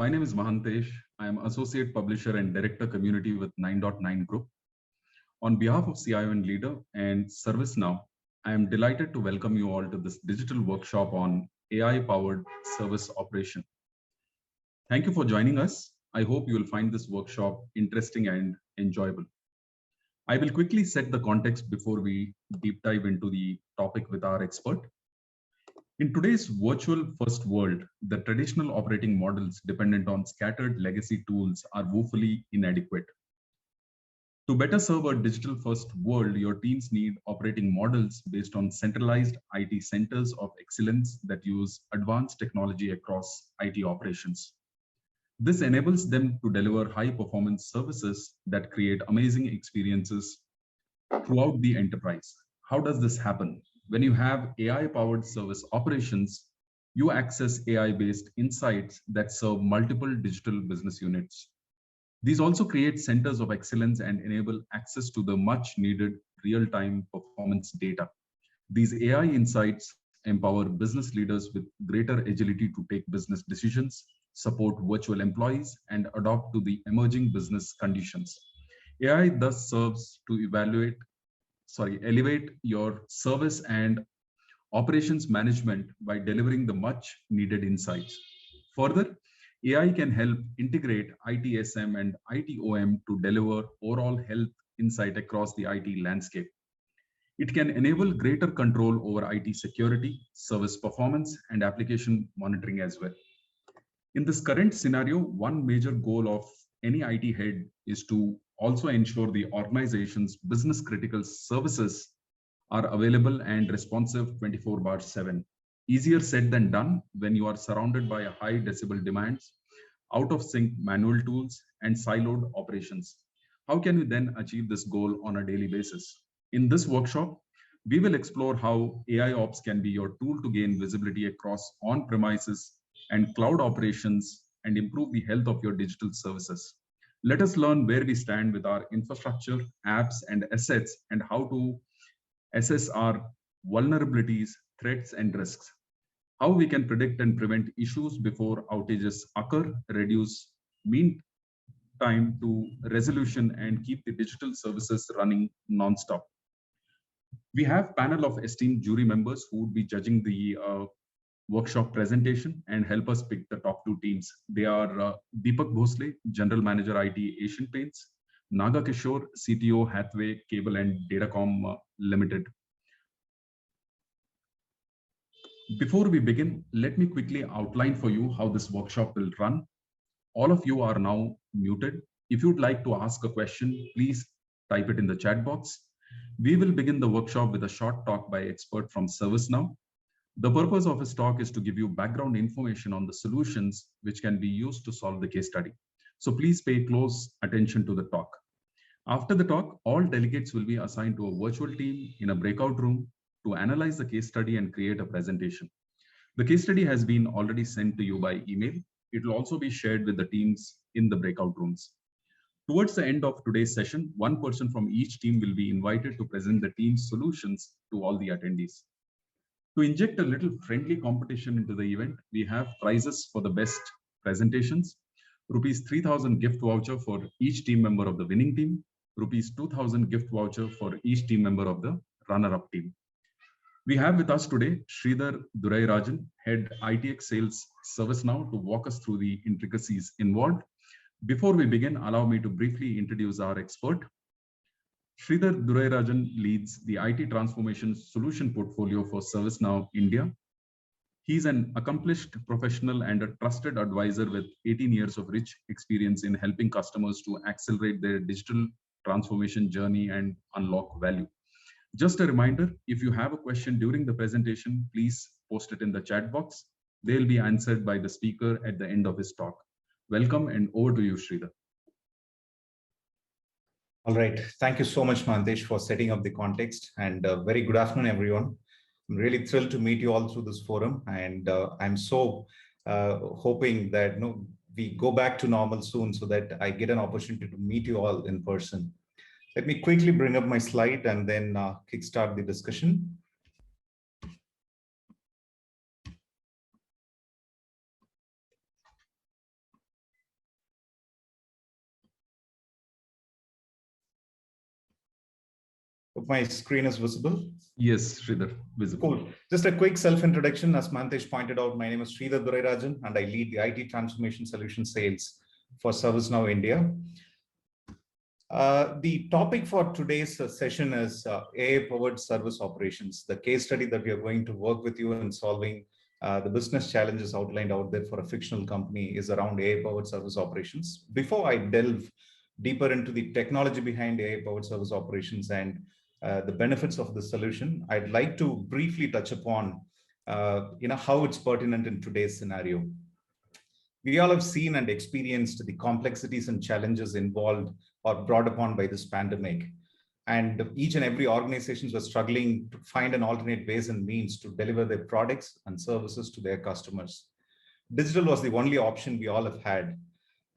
My name is Mahantesh. I am Associate Publisher and Director Community with 9.9 Group. On behalf of CIO and Leader and ServiceNow, I am delighted to welcome you all to this digital workshop on AI-powered service operation. Thank you for joining us. I hope you will find this workshop interesting and enjoyable. I will quickly set the context before we deep dive into the topic with our expert. In today's virtual first world, the traditional operating models dependent on scattered legacy tools are woefully inadequate. To better serve a digital first world, your teams need operating models based on centralized IT centers of excellence that use advanced technology across IT operations. This enables them to deliver high performance services that create amazing experiences throughout the enterprise. How does this happen? When you have AI-powered service operations, you access AI-based insights that serve multiple digital business units. These also create centers of excellence and enable access to the much-needed real-time performance data. These AI insights empower business leaders with greater agility to take business decisions, support virtual employees, and adapt to the emerging business conditions. AI thus serves to elevate your service and operations management by delivering the much needed insights. Further, AI can help integrate ITSM and ITOM to deliver overall health insight across the IT landscape. It can enable greater control over IT security, service performance, and application monitoring as well. In this current scenario, one major goal of any IT head is to also ensure the organization's business critical services are available and responsive 24/7. Easier said than done when you are surrounded by high decibel demands, out of sync manual tools, and siloed operations. How can you then achieve this goal on a daily basis? In this workshop, we will explore how AI Ops can be your tool to gain visibility across on-premises and cloud operations and improve the health of your digital services. Let us learn where we stand with our infrastructure, apps, and assets, and how to assess our vulnerabilities, threats, and risks. How we can predict and prevent issues before outages occur, reduce mean time to resolution, and keep the digital services running non-stop. We have a panel of esteemed jury members who would be judging the workshop presentation and help us pick the top two teams. They are Deepak Bhosle, General Manager IT Asian Paints, Naga Kishore, CTO Hathway Cable and Datacom Limited. Before we begin, let me quickly outline for you how this workshop will run. All of you are now muted. If you'd like to ask a question, please type it in the chat box. We will begin the workshop with a short talk by expert from ServiceNow. The purpose of his talk is to give you background information on the solutions which can be used to solve the case study. So please pay close attention to the talk. After the talk, all delegates will be assigned to a virtual team in a breakout room to analyze the case study and create a presentation. The case study has been already sent to you by email. It will also be shared with the teams in the breakout rooms. Towards the end of today's session, one person from each team will be invited to present the team's solutions to all the attendees. To inject a little friendly competition into the event, we have prizes for the best presentations, rupees 3,000 gift voucher for each team member of the winning team, rupees 2,000 gift voucher for each team member of the runner-up team. We have with us today Sridhar Durairajan, Head ITX Sales ServiceNow, to walk us through the intricacies involved. Before we begin, allow me to briefly introduce our expert. Sridhar Durairajan leads the IT transformation solution portfolio for ServiceNow India. He's an accomplished professional and a trusted advisor with 18 years of rich experience in helping customers to accelerate their digital transformation journey and unlock value. Just a reminder, if you have a question during the presentation, please post it in the chat box. They'll be answered by the speaker at the end of his talk. Welcome, and over to you, Sridhar. All right. Thank you so much, Mandesh, for setting up the context, and very good afternoon, everyone. I'm really thrilled to meet you all through this forum, and I'm so hoping that we go back to normal soon so that I get an opportunity to meet you all in person. Let me quickly bring up my slide and then kickstart the discussion. Hope my screen is visible. Yes, Sridhar, visible. Cool. Just a quick self-introduction. As Mantesh pointed out, my name is Sridhar Durarajan, and I lead the IT Transformation Solution Sales for ServiceNow India. The topic for today's session is AI-powered service operations, the case study that we are going to work with you in solving the business challenges outlined out there for a fictional company is around AI-powered service operations. Before I delve deeper into the technology behind AI-powered service operations and the benefits of the solution, I'd like to briefly touch upon how it's pertinent in today's scenario. We all have seen and experienced the complexities and challenges involved or brought upon by this pandemic. And each and every organizations were struggling to find an alternate ways and means to deliver their products and services to their customers. Digital was the only option we all have had.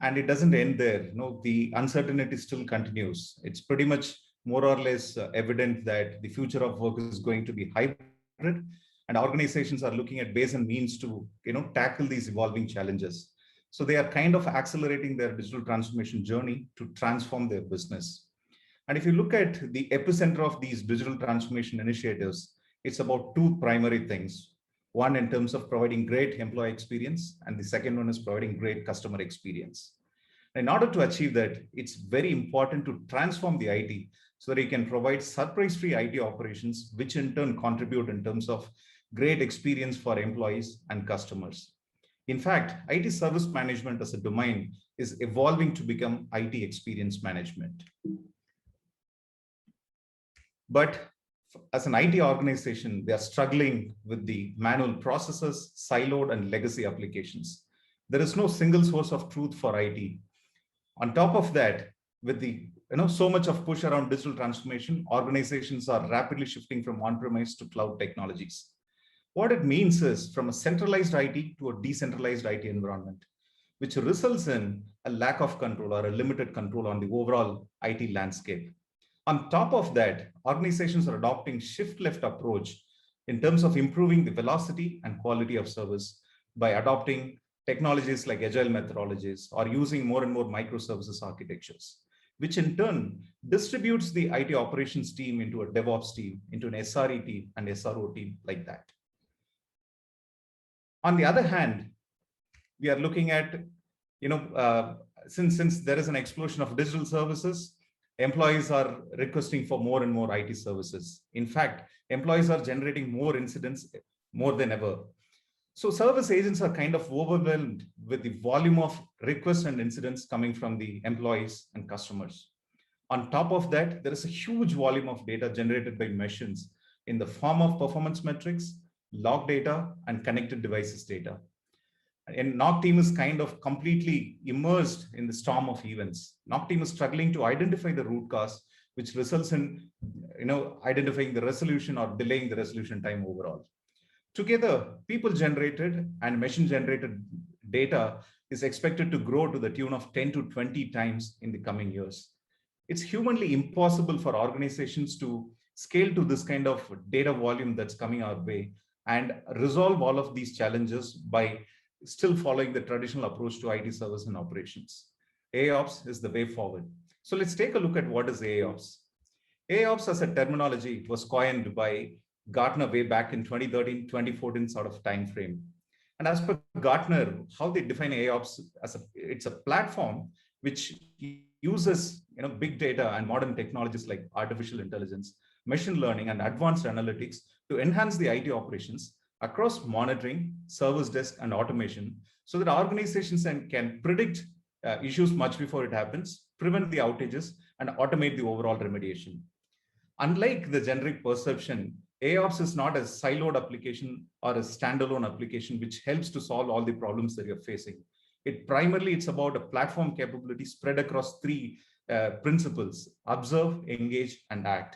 And it doesn't end there. No, the uncertainty still continues. It's pretty much more or less evident that the future of work is going to be hybrid, and organizations are looking at ways and means to tackle these evolving challenges. So they are kind of accelerating their digital transformation journey to transform their business. And if you look at the epicenter of these digital transformation initiatives, it's about two primary things. One, in terms of providing great employee experience, and the second one is providing great customer experience. In order to achieve that, it's very important to transform the IT so that you can provide surprise-free IT operations, which in turn contribute in terms of great experience for employees and customers. In fact, IT service management as a domain is evolving to become IT experience management. But as an IT organization, they are struggling with the manual processes, siloed and legacy applications. There is no single source of truth for IT. On top of that, with the so much of push around digital transformation, organizations are rapidly shifting from on-premise to cloud technologies. What it means is from a centralized IT to a decentralized IT environment, which results in a lack of control or a limited control on the overall IT landscape. On top of that, organizations are adopting shift-left approach in terms of improving the velocity and quality of service by adopting technologies like agile methodologies or using more and more microservices architectures, which in turn distributes the IT operations team into a DevOps team, into an SRE team and SRO team like that. On the other hand, we are looking at, since there is an explosion of digital services, employees are requesting for more and more IT services. In fact, employees are generating more incidents more than ever. So service agents are kind of overwhelmed with the volume of requests and incidents coming from the employees and customers. On top of that, there is a huge volume of data generated by machines in the form of performance metrics, log data, and connected devices data. And NOC team is kind of completely immersed in the storm of events. NOC team is struggling to identify the root cause, which results in identifying the resolution or delaying the resolution time overall. Together, people-generated and machine-generated data is expected to grow to the tune of 10 to 20 times in the coming years. It's humanly impossible for organizations to scale to this kind of data volume that's coming our way and resolve all of these challenges by still following the traditional approach to IT service and operations. AIOps is the way forward. So let's take a look at what is AIOps. AIOps as a terminology was coined by Gartner way back in 2013, 2014 sort of time frame. And as per Gartner, how they define AIOps it's a platform which uses big data and modern technologies like artificial intelligence, machine learning, and advanced analytics to enhance the IT operations across monitoring, service desk, and automation so that organizations can predict issues much before it happens, prevent the outages, and automate the overall remediation. Unlike the generic perception, AIOps is not a siloed application or a standalone application which helps to solve all the problems that you're facing. It's about a platform capability spread across three principles: observe, engage, and act.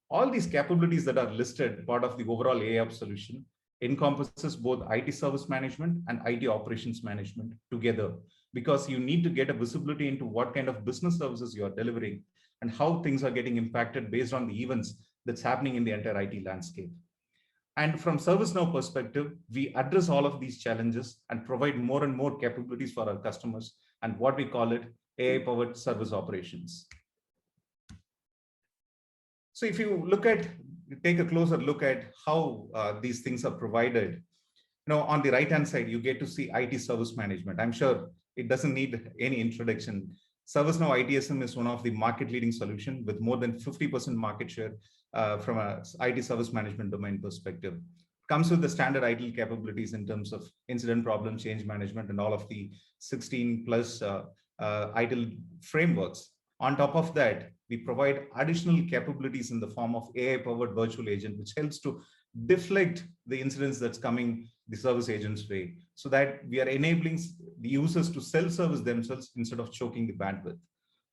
All these capabilities that are listed, part of the overall AIOps solution, encompasses both IT service management and IT operations management together, because you need to get a visibility into what kind of business services you are delivering and how things are getting impacted based on the events that's happening in the entire IT landscape. And from ServiceNow perspective, we address all of these challenges and provide more and more capabilities for our customers and what we call it AI-powered service operations. So if you take a closer look at how these things are provided, on the right hand side, you get to see IT service management. I'm sure it doesn't need any introduction. ServiceNow ITSM is one of the market leading solution with more than 50% market share from a IT service management domain perspective. Comes with the standard ITIL capabilities in terms of incident problem change management and all of the 16 plus ITIL frameworks. On top of that, we provide additional capabilities in the form of AI-powered virtual agent, which helps to deflect the incidents that's coming the service agent's way, so that we are enabling the users to self-service themselves instead of choking the bandwidth.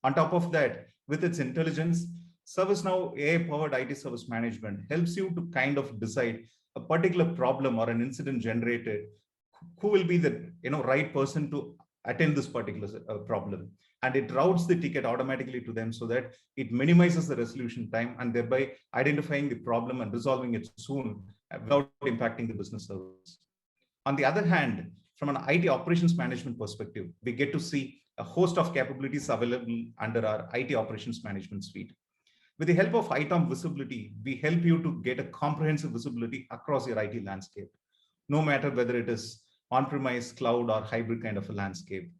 On top of that, with its intelligence, ServiceNow AI-powered IT service management helps you to kind of decide a particular problem or an incident generated, who will be the right person to attend this particular problem, and it routes the ticket automatically to them so that it minimizes the resolution time and thereby identifying the problem and resolving it soon without impacting the business service. On the other hand, from an IT operations management perspective, we get to see a host of capabilities available under our IT operations management suite. With the help of ITOM visibility, we help you to get a comprehensive visibility across your IT landscape, no matter whether it is on-premise, cloud, or hybrid kind of a landscape.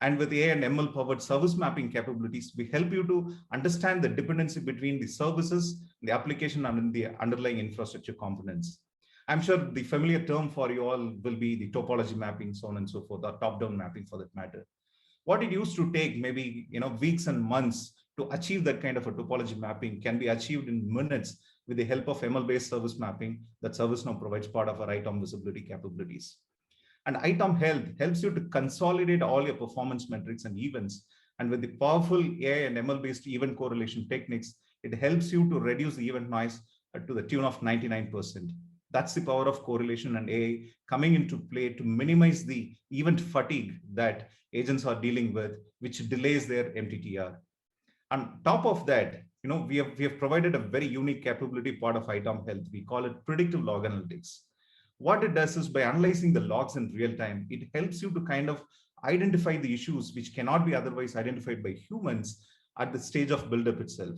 And with AI and ML powered service mapping capabilities, we help you to understand the dependency between the services, the application, and the underlying infrastructure components. I'm sure the familiar term for you all will be the topology mapping, so on and so forth, or top-down mapping for that matter. What it used to take maybe weeks and months to achieve that kind of a topology mapping can be achieved in minutes with the help of ML-based service mapping that ServiceNow provides part of our ITOM visibility capabilities. And ITOM Health helps you to consolidate all your performance metrics and events. And with the powerful AI and ML-based event correlation techniques, it helps you to reduce the event noise to the tune of 99%. That's the power of correlation and AI coming into play to minimize the event fatigue that agents are dealing with, which delays their MTTR. On top of that, we have provided a very unique capability part of ITOM Health. We call it predictive log analytics. What it does is, by analyzing the logs in real time, it helps you to kind of identify the issues which cannot be otherwise identified by humans at the stage of buildup itself.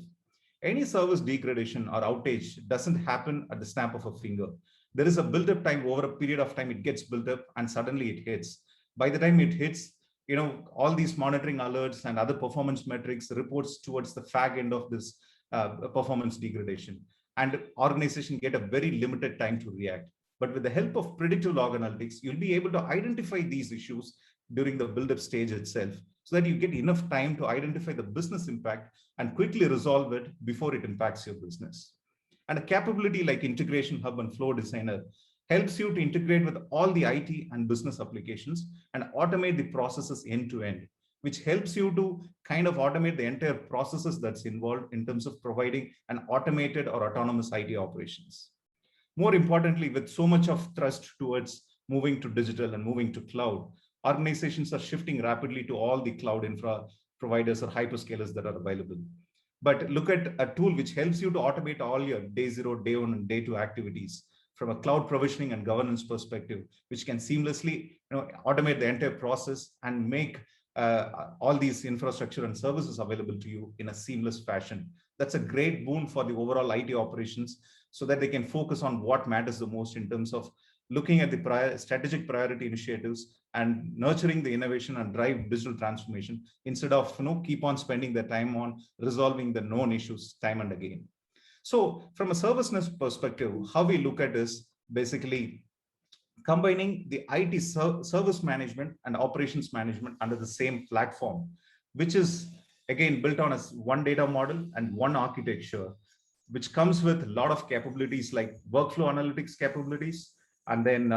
Any service degradation or outage doesn't happen at the snap of a finger. There is a build-up time. Over a period of time, it gets built up and suddenly it hits. By the time it hits, all these monitoring alerts and other performance metrics reports towards the fag end of this performance degradation. And organization get a very limited time to react. But with the help of predictive log analytics, you'll be able to identify these issues during the build-up stage itself, so that you get enough time to identify the business impact and quickly resolve it before it impacts your business. And a capability like Integration Hub and Flow Designer helps you to integrate with all the IT and business applications and automate the processes end to end, which helps you to kind of automate the entire processes that's involved in terms of providing an automated or autonomous IT operations. More importantly, with so much of thrust towards moving to digital and moving to cloud, organizations are shifting rapidly to all the cloud infra providers or hyperscalers that are available. But look at a tool which helps you to automate all your day 0, day 1, and day 2 activities from a cloud provisioning and governance perspective, which can seamlessly automate the entire process and make all these infrastructure and services available to you in a seamless fashion. That's a great boon for the overall IT operations, so that they can focus on what matters the most in terms of looking at the strategic priority initiatives and nurturing the innovation and drive digital transformation, instead of keep on spending their time on resolving the known issues time and again. So from a ServiceNow perspective, how we look at is basically combining the IT service management and operations management under the same platform, which is again built on a one data model and one architecture, which comes with a lot of capabilities like workflow analytics capabilities, and then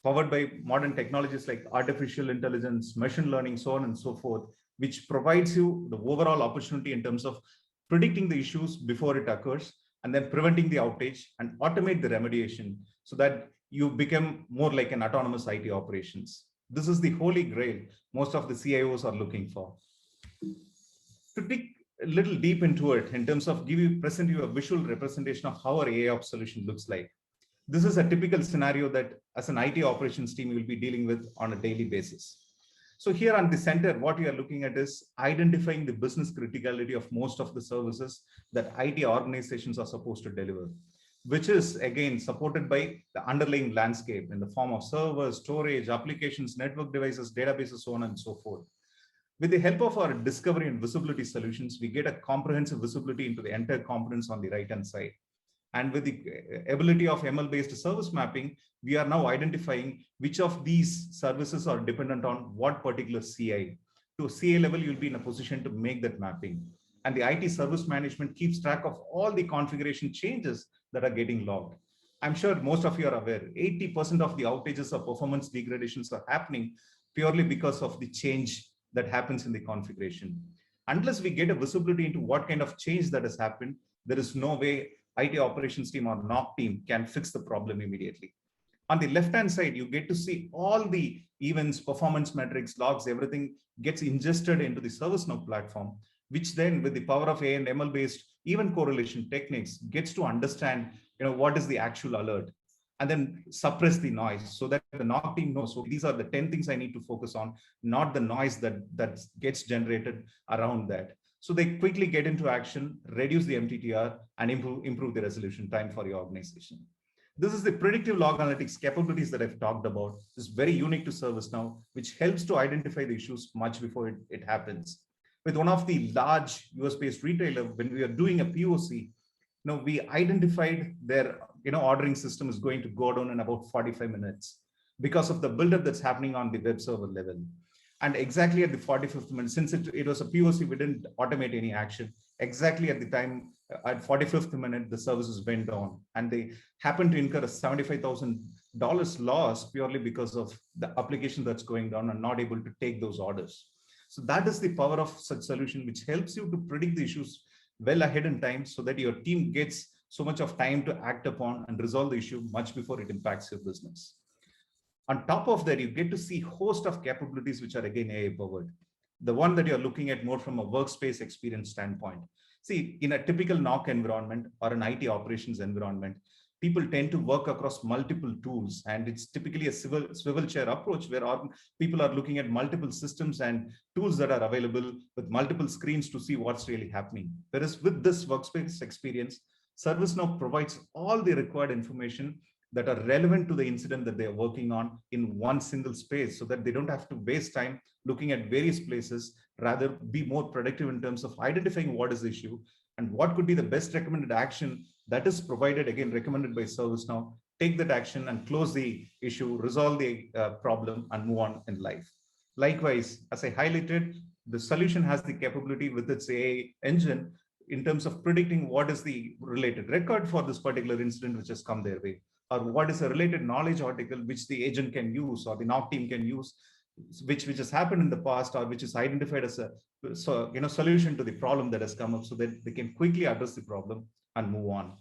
powered by modern technologies like artificial intelligence, machine learning, so on and so forth, which provides you the overall opportunity in terms of predicting the issues before it occurs, and then preventing the outage and automate the remediation so that you become more like an autonomous IT operations. This is the holy grail most of the CIOs are looking for. To dig a little deep into it in terms of present you a visual representation of how our AIOps solution looks like. This is a typical scenario that as an IT operations team, you will be dealing with on a daily basis. So here on the center, what we are looking at is identifying the business criticality of most of the services that IT organizations are supposed to deliver, which is again supported by the underlying landscape in the form of servers, storage, applications, network devices, databases, so on and so forth. With the help of our discovery and visibility solutions, we get a comprehensive visibility into the entire components on the right-hand side. And with the ability of ML-based service mapping, we are now identifying which of these services are dependent on what particular CI. To CI level, you'll be in a position to make that mapping. And the IT service management keeps track of all the configuration changes that are getting logged. I'm sure most of you are aware, 80% of the outages or performance degradations are happening purely because of the change that happens in the configuration. Unless we get a visibility into what kind of change that has happened, there is no way IT operations team or NOC team can fix the problem immediately. On the left-hand side, you get to see all the events, performance metrics, logs, everything gets ingested into the ServiceNow platform, which then with the power of AI and ML-based event correlation techniques gets to understand, what is the actual alert, and then suppress the noise so that the NOC team knows, so these are the 10 things I need to focus on, not the noise that gets generated around that. So they quickly get into action, reduce the MTTR, and improve the resolution time for your organization. This is the predictive log analytics capabilities that I've talked about. It's very unique to ServiceNow, which helps to identify the issues much before it happens. With one of the large US-based retailer, when we are doing a POC, we identified their ordering system is going to go down in about 45 minutes because of the buildup that's happening on the web server level. And exactly at the 45th minute, since it was a POC, we didn't automate any action. Exactly at the time, at 45th minute, the services went down, and they happened to incur a $75,000 loss purely because of the application that's going down and not able to take those orders. So that is the power of such solution, which helps you to predict the issues well ahead in time so that your team gets so much of time to act upon and resolve the issue much before it impacts your business. On top of that, you get to see a host of capabilities which are again AI powered. The one that you're looking at more from a workspace experience standpoint. See, in a typical NOC environment or an IT operations environment, people tend to work across multiple tools, and it's typically a swivel chair approach where people are looking at multiple systems and tools that are available with multiple screens to see what's really happening. Whereas with this workspace experience, ServiceNow provides all the required information that are relevant to the incident that they're working on in one single space, so that they don't have to waste time looking at various places, rather be more productive in terms of identifying what is the issue and what could be the best recommended action that is provided, again, recommended by ServiceNow. Take that action and close the issue, resolve the problem, and move on in life. Likewise, as I highlighted, the solution has the capability with its AI engine in terms of predicting what is the related record for this particular incident which has come their way, or what is a related knowledge article which the agent can use or the NOC team can use, which has happened in the past, or which is identified as a solution to the problem that has come up, so that they can quickly address the problem and move on.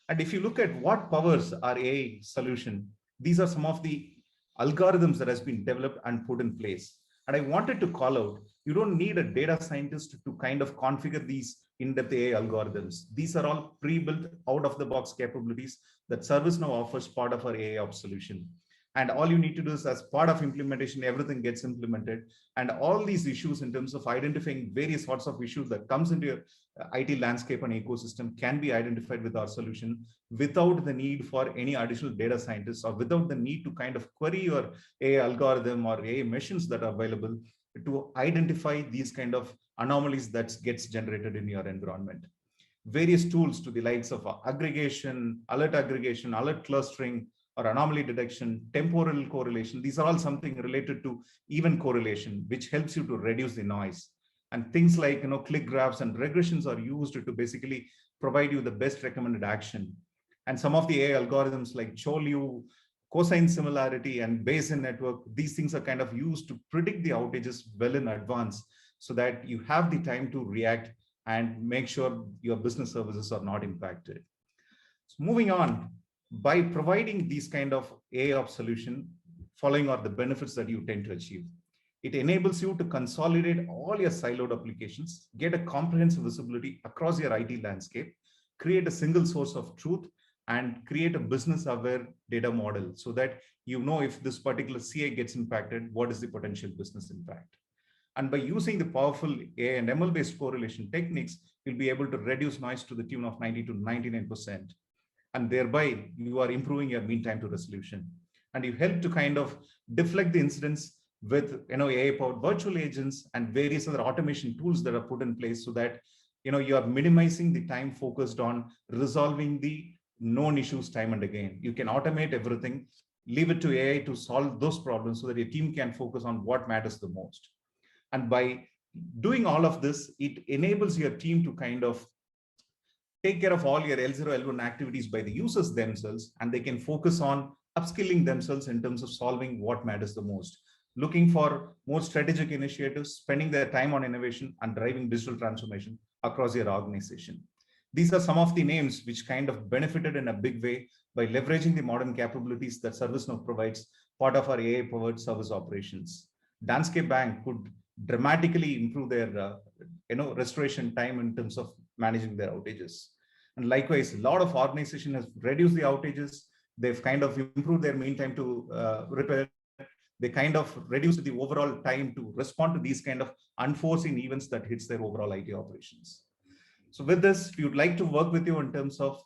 And if you look at what powers our AI solution, these are some of the algorithms that has been developed and put in place. And I wanted to call out, you don't need a data scientist to kind of configure these in-depth AI algorithms. These are all pre-built out-of-the-box capabilities that ServiceNow offers part of our AIOps solution. And all you need to do is, as part of implementation, everything gets implemented. And all these issues in terms of identifying various sorts of issues that comes into your IT landscape and ecosystem can be identified with our solution without the need for any additional data scientists, or without the need to kind of query your AI algorithm or AI machines that are available to identify these kind of anomalies that gets generated in your environment. Various tools to the likes of aggregation, alert clustering, or anomaly detection, temporal correlation. These are all something related to event correlation, which helps you to reduce the noise. And things like click graphs and regressions are used to basically provide you the best recommended action. And some of the AI algorithms like CHOLU, cosine similarity, and Bayesian network, these things are kind of used to predict the outages well in advance, so that you have the time to react and make sure your business services are not impacted. So moving on, by providing these kind of AIOps solution, following are the benefits that you tend to achieve. It enables you to consolidate all your siloed applications, get a comprehensive visibility across your IT landscape, create a single source of truth, and create a business aware data model so that you know if this particular CA gets impacted, what is the potential business impact. And by using the powerful AI and ML based correlation techniques, you'll be able to reduce noise to the tune of 90 to 99%. And thereby you are improving your mean time to resolution. And you help to kind of deflect the incidents with AI powered virtual agents and various other automation tools that are put in place so that you are minimizing the time focused on resolving the known issues time and again. You can automate everything, leave it to AI to solve those problems so that your team can focus on what matters the most. And by doing all of this, it enables your team to kind of take care of all your L0, L1 activities by the users themselves, and they can focus on upskilling themselves in terms of solving what matters the most, looking for more strategic initiatives, spending their time on innovation and driving digital transformation across your organization. These are some of the names which kind of benefited in a big way by leveraging the modern capabilities that ServiceNow provides, part of our AI-powered service operations. Danske Bank could dramatically improve their restoration time in terms of managing their outages. And likewise, a lot of organizations have reduced the outages. They've kind of improved their mean time to repair. They kind of reduced the overall time to respond to these kind of unforeseen events that hits their overall IT operations. So with this, we would like to work with you in terms of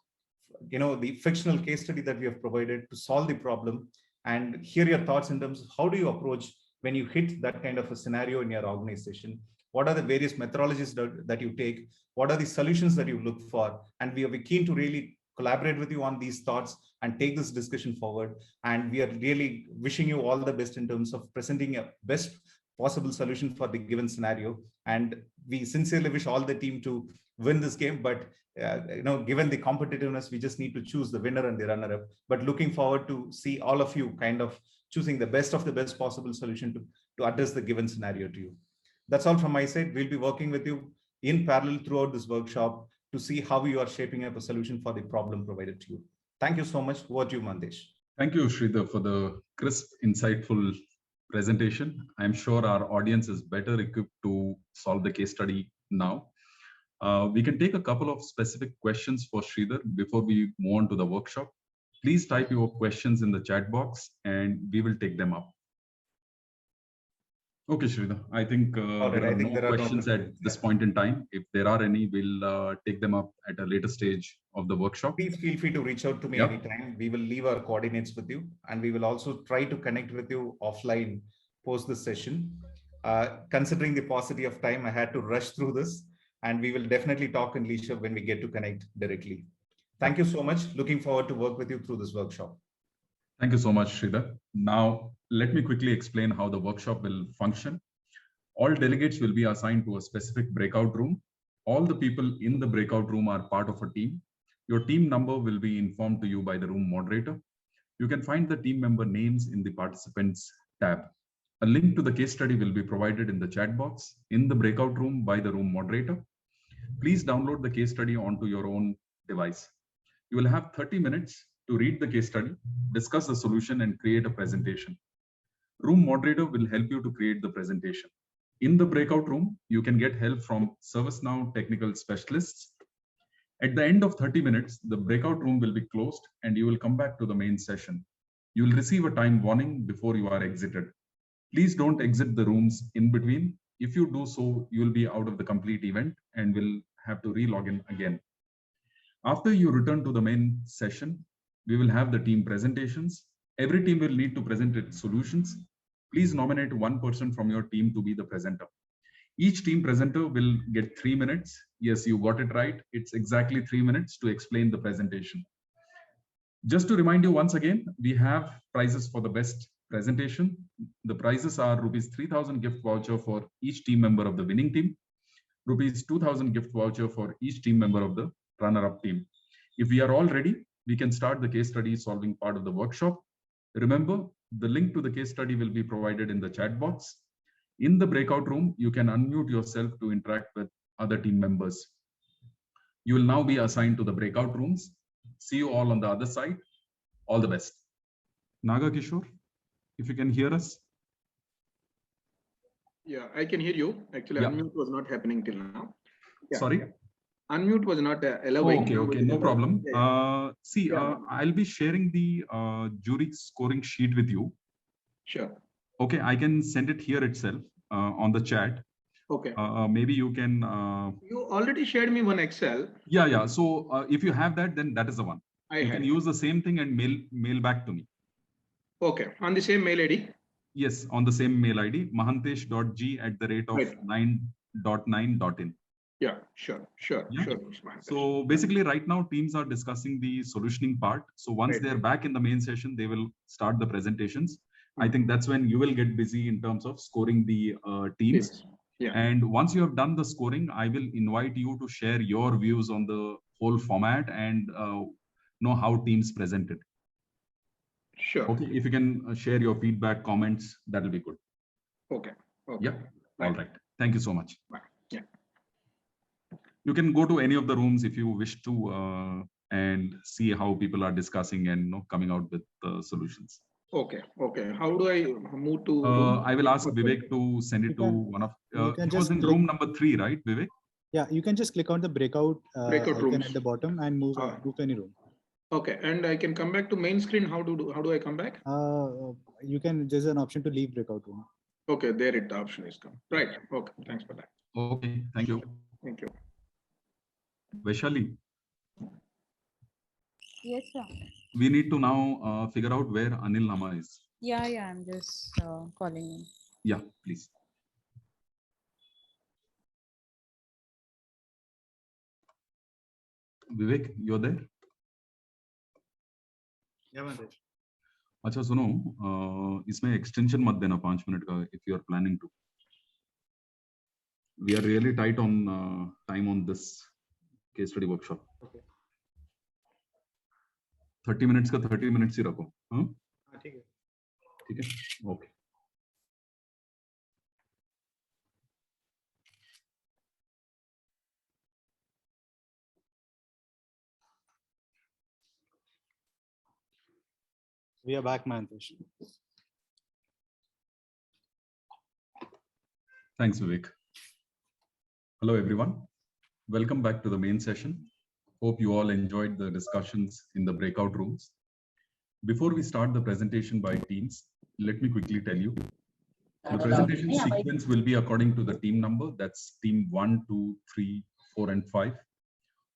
the fictional case study that we have provided to solve the problem and hear your thoughts in terms of how do you approach when you hit that kind of a scenario in your organization. What are the various methodologies that you take? What are the solutions that you look for? And we are keen to really collaborate with you on these thoughts and take this discussion forward. And we are really wishing you all the best in terms of presenting a best possible solution for the given scenario. And we sincerely wish all the team to win this game. But given the competitiveness, we just need to choose the winner and the runner-up. But looking forward to see all of you kind of choosing the best of the best possible solution to address the given scenario to you. That's all from my side. We'll be working with you in parallel throughout this workshop to see how you are shaping up a solution for the problem provided to you. Thank you so much. Over to you, Mandesh. Thank you, Sridhar, for the crisp, insightful presentation. I'm sure our audience is better equipped to solve the case study now. We can take a couple of specific questions for Sridhar before we move on to the workshop. Please type your questions in the chat box and we will take them up. Okay, Sridhar, I think there are no questions at this point in time. If there are any, we'll take them up at a later stage of the workshop. Please feel free to reach out to me anytime. We will leave our coordinates with you, and we will also try to connect with you offline post this session. Considering the paucity of time, I had to rush through this, and we will definitely talk in leisure when we get to connect directly. Thank you so much. Looking forward to work with you through this workshop. Thank you so much, Sridhar. Now, let me quickly explain how the workshop will function. All delegates will be assigned to a specific breakout room. All the people in the breakout room are part of a team. Your team number will be informed to you by the room moderator. You can find the team member names in the participants tab. A link to the case study will be provided in the chat box in the breakout room by the room moderator. Please download the case study onto your own device. You will have 30 minutes to read the case study, discuss the solution, and create a presentation. Room moderator will help you to create the presentation. In the breakout room, you can get help from ServiceNow technical specialists. At the end of 30 minutes, the breakout room will be closed and you will come back to the main session. You will receive a time warning before you are exited. Please don't exit the rooms in between. If you do so, you will be out of the complete event and will have to re-log in again. After you return to the main session, we will have the team presentations. Every team will need to present its solutions. Please nominate one person from your team to be the presenter. Each team presenter will get 3 minutes. Yes, you got it right. It's exactly 3 minutes to explain the presentation. Just to remind you once again, we have prizes for the best presentation. The prizes are rupees 3,000 gift voucher for each team member of the winning team, rupees 2,000 gift voucher for each team member of the runner-up team. If we are all ready, we can start the case study solving part of the workshop. Remember, the link to the case study will be provided in the chat box. In the breakout room, you can unmute yourself to interact with other team members. You will now be assigned to the breakout rooms. See you all on the other side. All the best. Naga Kishore, if you can hear us. Yeah, I can hear you. Actually, unmute was not happening till now. Yeah. Sorry? Unmute was not allowing. Okay, okay, no problem. See, Yeah. I'll be sharing the jury scoring sheet with you. Sure. Okay, I can send it here itself on the chat. Okay. Maybe you can. You already shared me one Excel. Yeah, yeah. So if you have that, then that is the one. You can use the same thing and mail back to me. Okay, on the same mail ID. Yes, on the same mail ID, mahantesh.g@9.9.in. Yeah, sure. Yeah. Sure. So basically, right now, teams are discussing the solutioning part. So once they're back in the main session, they will start the presentations. I think that's when you will get busy in terms of scoring the teams. Yeah. And once you have done the scoring, I will invite you to share your views on the whole format and know how teams presented. Sure. Okay, if you can share your feedback, comments, that will be good. Okay. Yeah. All right. Thank you so much. Bye. Yeah. You can go to any of the rooms if you wish to and see how people are discussing and coming out with solutions. Okay. How do I move to? I will ask Vivek to send it to one of. It was in room number 3, right, Vivek? Yeah, you can just click on the breakout icon rooms at the bottom and move to any room. Okay, and I can come back to main screen. How do I come back? You can. There's an option to leave breakout room. Okay, there the option is come. Right. Okay. Thanks for that. Okay. Thank you. Thank you. Vaishali. Yes, sir. We need to now figure out where Anil Nama is. Yeah, I'm just calling him. Yeah, please. Vivek, you're there? Yeah, Mandesh. अच्छा सुनो, इसमें extension मत देना 5 minute का if you are planning to. We are really tight on time on this case study workshop. Okay. 30 minutes का 30 minutes ही रखो. हाँ? ठीक है. ठीक है. Okay. We are back, Mandesh. Thanks, Vivek. Hello, everyone. Welcome back to the main session. Hope you all enjoyed the discussions in the breakout rooms. Before we start the presentation by teams, let me quickly tell you. The presentation sequence will be according to the team number. That's team 1, 2, 3, 4, and 5.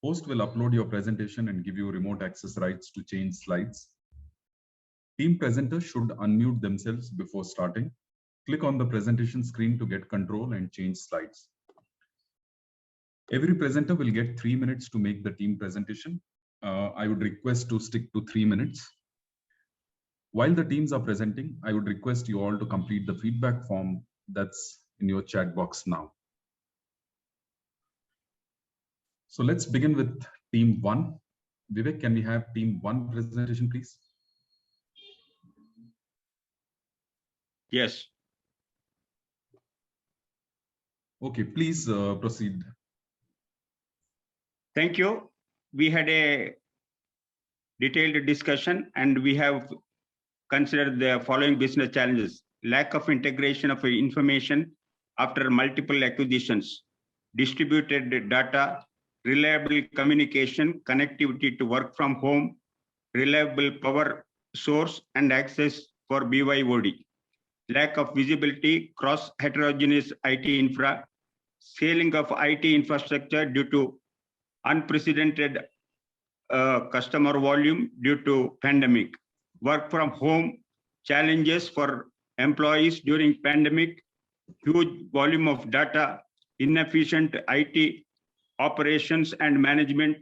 Host will upload your presentation and give you remote access rights to change slides. Team presenters should unmute themselves before starting. Click on the presentation screen to get control and change slides. Every presenter will get 3 minutes to make the team presentation. I would request to stick to 3 minutes. While the teams are presenting, I would request you all to complete the feedback form that's in your chat box now. So let's begin with team 1. Vivek, can we have team 1 presentation, please? Yes. Okay, please proceed. Thank you. We had a detailed discussion and we have considered the following business challenges: lack of integration of information after multiple acquisitions, distributed data, reliable communication, connectivity to work from home, reliable power source and access for BYOD, lack of visibility, cross heterogeneous IT infra, scaling of IT infrastructure due to unprecedented customer volume due to pandemic, work from home challenges for employees during pandemic, huge volume of data, inefficient IT operations and management,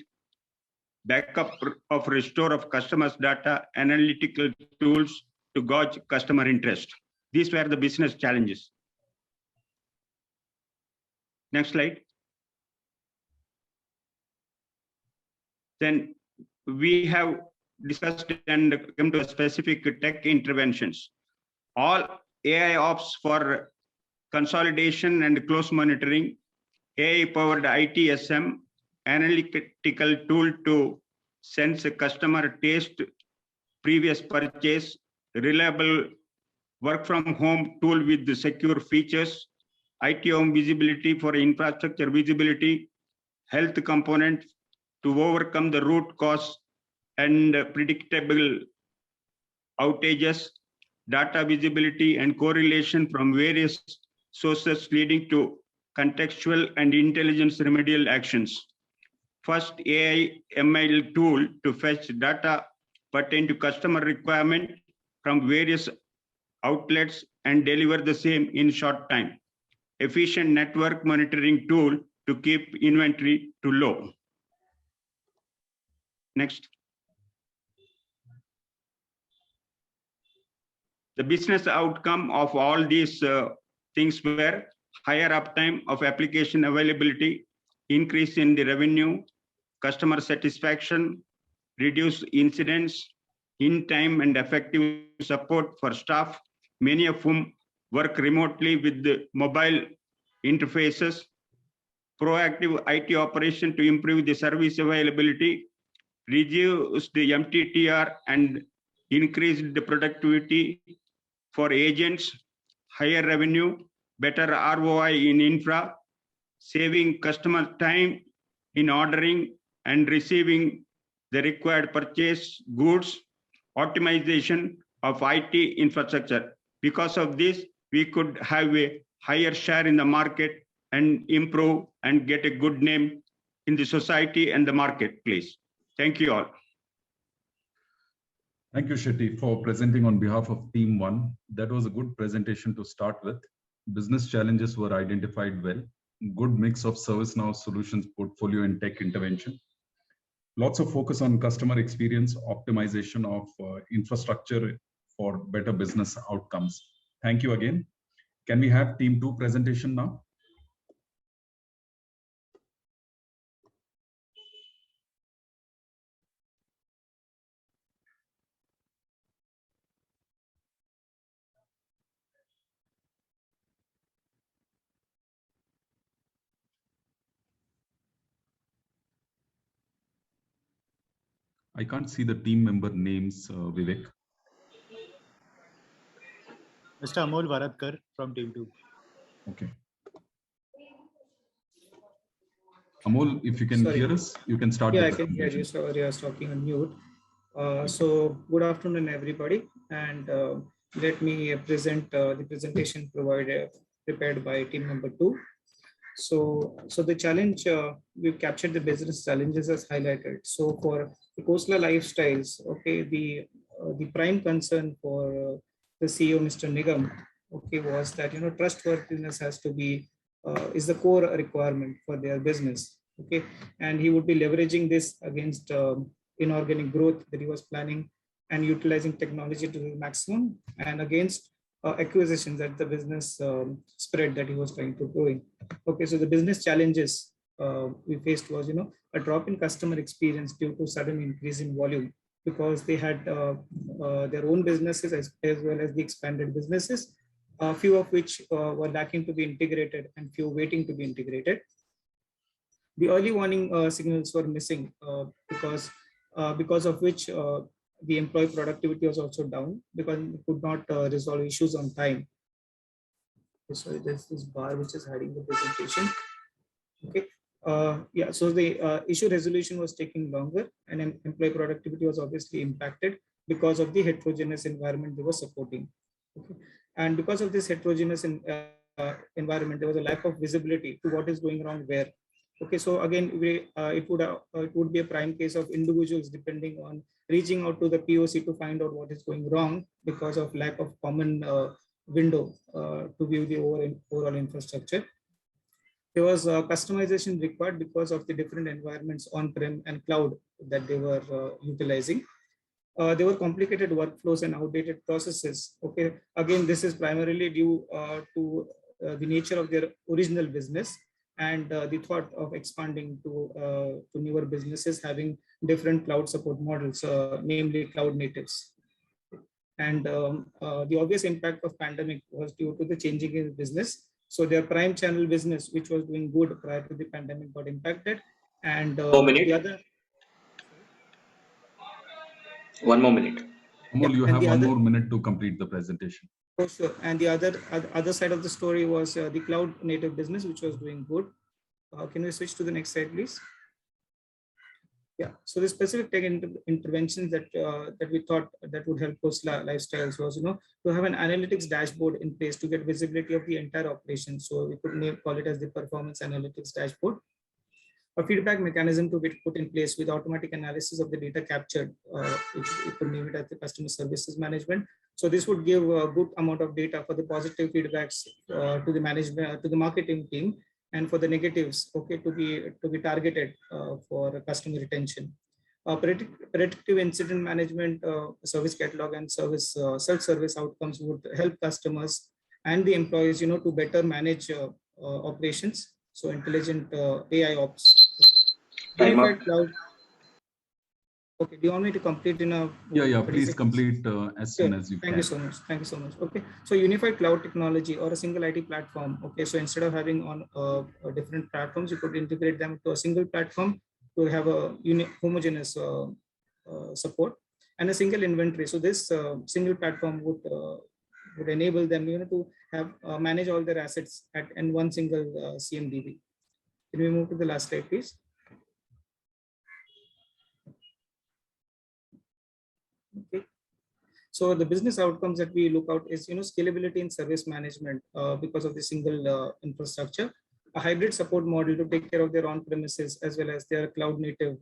backup of restore of customers' data, analytical tools to gauge customer interest. These were the business challenges. Next slide. Then we have discussed and come to specific tech interventions. All AI ops for consolidation and close monitoring, AI-powered ITSM, analytical tool to sense customer taste, previous purchase, reliable work from home tool with the secure features, IT home visibility for infrastructure visibility, health component to overcome the root cause and predictable outages, data visibility and correlation from various sources leading to contextual and intelligence remedial actions. First, AI ML tool to fetch data pertain to customer requirement from various outlets and deliver the same in short time. Efficient network monitoring tool to keep inventory to low. Next. The business outcome of all these things were higher uptime of application availability, increase in the revenue, customer satisfaction, reduce incidents, in time and effective support for staff, many of whom work remotely with the mobile interfaces, proactive IT operation to improve the service availability, reduce the MTTR and increase the productivity for agents, higher revenue, better ROI in infra, saving customer time in ordering and receiving the required purchase goods, optimization of IT infrastructure. Because of this, we could have a higher share in the market and improve and get a good name in the society and the marketplace. Thank you all. Thank you, Shetty, for presenting on behalf of Team 1. That was a good presentation to start with. Business challenges were identified well. Good mix of ServiceNow solutions portfolio and tech intervention. Lots of focus on customer experience, optimization of infrastructure for better business outcomes. Thank you again. Can we have Team 2 presentation now? I can't see the team member names, Vivek. Mr. Amol Varadkar from Team 2. Okay. Amol, if you can hear us, you can start. Yeah, I can hear you. Sorry, I was talking on mute. So good afternoon, everybody. And let me present the presentation prepared by team number 2. So the challenge, we've captured the business challenges as highlighted. So for the Khosla Lifestyles, okay, the prime concern for the CEO, Mr. Nigam, okay, was that, you know, trustworthiness has to be, is the core requirement for their business, okay? And he would be leveraging this against inorganic growth that he was planning and utilizing technology to the maximum and against acquisitions that the business spread that he was trying to grow in. Okay, so the business challenges we faced was, you know, a drop in customer experience due to sudden increase in volume because they had their own businesses as well as the expanded businesses, a few of which were lacking to be integrated and few waiting to be integrated. The early warning signals were missing because of which the employee productivity was also down because we could not resolve issues on time. Sorry, there's this bar which is hiding the presentation. Okay. Yeah, so the issue resolution was taking longer and employee productivity was obviously impacted because of the heterogeneous environment they were supporting. Okay. And because of this heterogeneous environment, there was a lack of visibility to what is going wrong where. Okay, so again, it would be a prime case of individuals depending on reaching out to the POC to find out what is going wrong because of lack of common window to view the overall infrastructure. There was customization required because of the different environments on-prem and cloud that they were utilizing. There were complicated workflows and outdated processes. Okay, again, this is primarily due to the nature of their original business and the thought of expanding to newer businesses having different cloud support models, namely cloud natives. And the obvious impact of pandemic was due to the changing in business. So their prime channel business, which was doing good prior to the pandemic, got impacted. And the other. One more minute. Amol, you have one more minute to complete the presentation. Oh, sure. And the other side of the story was the cloud native business, which was doing good. Can we switch to the next slide, please? Yeah, so the specific tech interventions that we thought that would help post lifestyles was, to have an analytics dashboard in place to get visibility of the entire operation. So we could call it as the performance analytics dashboard. A feedback mechanism to be put in place with automatic analysis of the data captured, which we could name it as the customer services management. So this would give a good amount of data for the positive feedbacks to the management, to the marketing team, and for the negatives, okay, to be targeted for customer retention. Predictive incident management, service catalog, and service self-service outcomes would help customers and the employees, to better manage operations. So intelligent AI ops. Time up. Unified cloud. Okay, do you want me to complete in a Yeah, 30 please seconds? complete as soon as you Thank can. you so much. Thank you so much. Okay, so unified cloud technology or a single IT platform. Okay, so instead of having on different platforms, you could integrate them to a single platform to have a homogeneous support and a single inventory. So this single platform would enable them, to have manage all their assets in one single CMDB. Can we move to the last slide, please? Okay. So the business outcomes that we look out is, scalability in service management because of the single infrastructure, a hybrid support model to take care of their on-premises as well as their cloud-native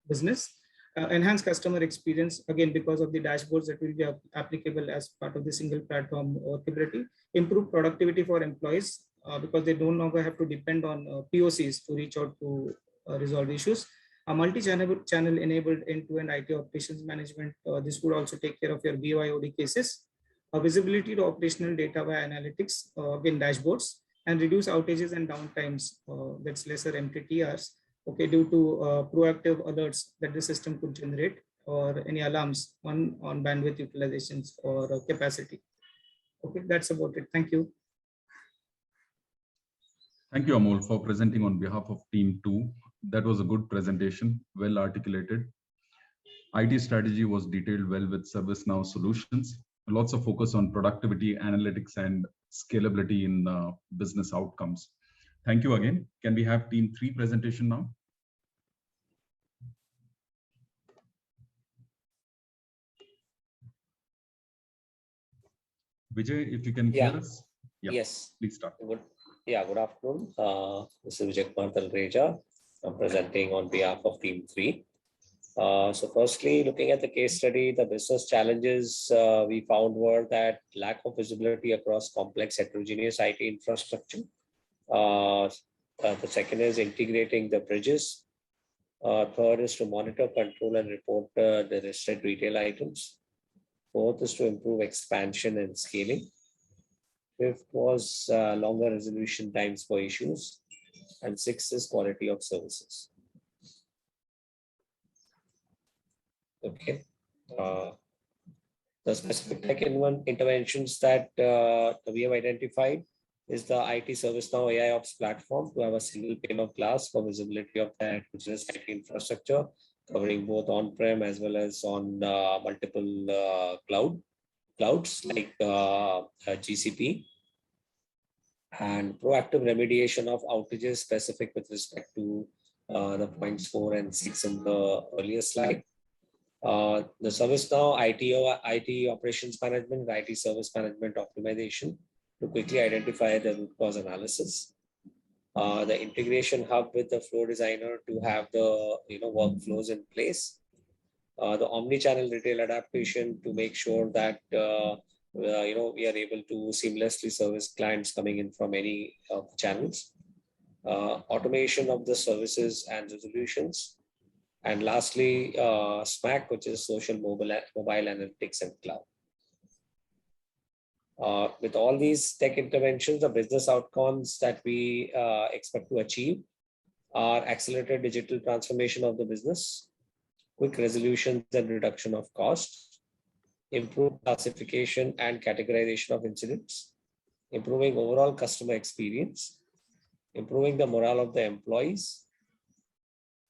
business, enhance customer experience, again, because of the dashboards that will be applicable as part of the single platform capability, improve productivity for employees because they no longer have to depend on POCs to reach out to resolve issues. A multi-channel enabled end-to-end IT operations management. This would also take care of your BYOD cases. Visibility to operational data via analytics, again, dashboards, and reduce outages and downtimes. That's lesser MTTRs. Okay, due to proactive alerts that the system could generate, or any alarms on bandwidth utilizations or capacity. Okay, that's about it. Thank you. Thank you, Amol, for presenting on behalf of Team 2. That was a good presentation, well articulated. IT strategy was detailed well with ServiceNow solutions. Lots of focus on productivity, analytics, and scalability in business outcomes. Thank you again. Can we have Team 3 presentation now? Vijay, if you can hear us. Yeah, yes. Please start. Good afternoon. This is Vijay Kumar Talreja. I'm presenting on behalf of Team 3. So firstly, looking at the case study, the business challenges we found were that lack of visibility across complex heterogeneous IT infrastructure. The second is integrating the bridges. Third is to monitor, control, and report the listed retail items. Fourth is to improve expansion and scaling. Fifth was longer resolution times for issues. And sixth is quality of services. Okay. The specific tech interventions that we have identified is the IT ServiceNow AIOps platform to have a single pane of glass for visibility of that business IT infrastructure, covering both on-prem as well as on multiple clouds like GCP, and proactive remediation of outages specific with respect to the points 4 and 6 in the earlier slide. The ServiceNow IT operations management, IT service management optimization to quickly identify the root cause analysis. The integration hub with the flow designer to have the workflows in place. The omni-channel retail adaptation to make sure that we are able to seamlessly service clients coming in from any channels. Automation of the services and resolutions. And lastly, SMAC, which is social mobile analytics and cloud. With all these tech interventions, the business outcomes that we expect to achieve are accelerated digital transformation of the business, quick resolutions and reduction of costs, improved classification and categorization of incidents, improving overall customer experience, improving the morale of the employees,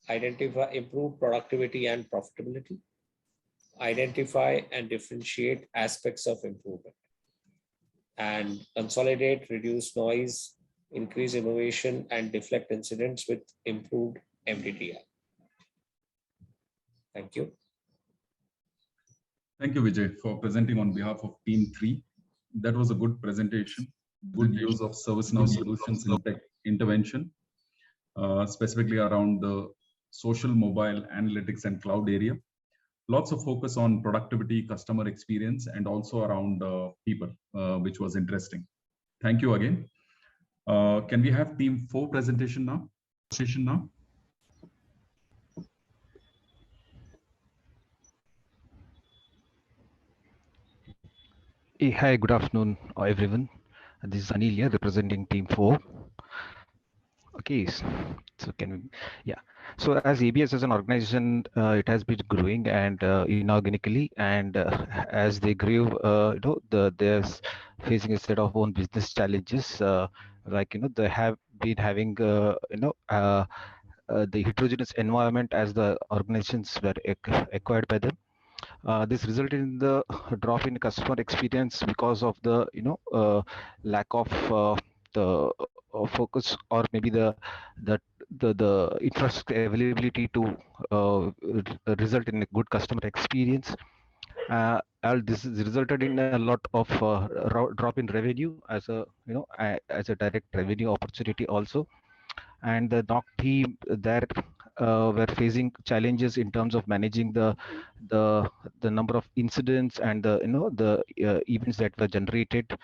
improve productivity and profitability, identify and differentiate aspects of improvement, and consolidate, reduce noise, increase innovation, and deflect incidents with improved MTTR. Thank you. Thank you, Vijay, for presenting on behalf of Team 3. That was a good presentation. Good use of ServiceNow solutions in tech intervention, specifically around the social, mobile, analytics, and cloud area. Lots of focus on productivity, customer experience, and also around people, which was interesting. Thank you again. Can we have Team 4 presentation now? Hey, hi, good afternoon, everyone. This is Anil here, representing Team 4. Okay, so can we, yeah. So as ABS as an organization, it has been growing and inorganically, and as they grew, they're facing a set of own business challenges. Like they have been having, the heterogeneous environment as the organizations were acquired by them. This resulted in the drop in customer experience because of the lack of the focus, or maybe the infrastructure availability to result in a good customer experience. This has resulted in a lot of drop in revenue as a as a direct revenue opportunity also. And the NOC team there were facing challenges in terms of managing the number of incidents and the events that were generated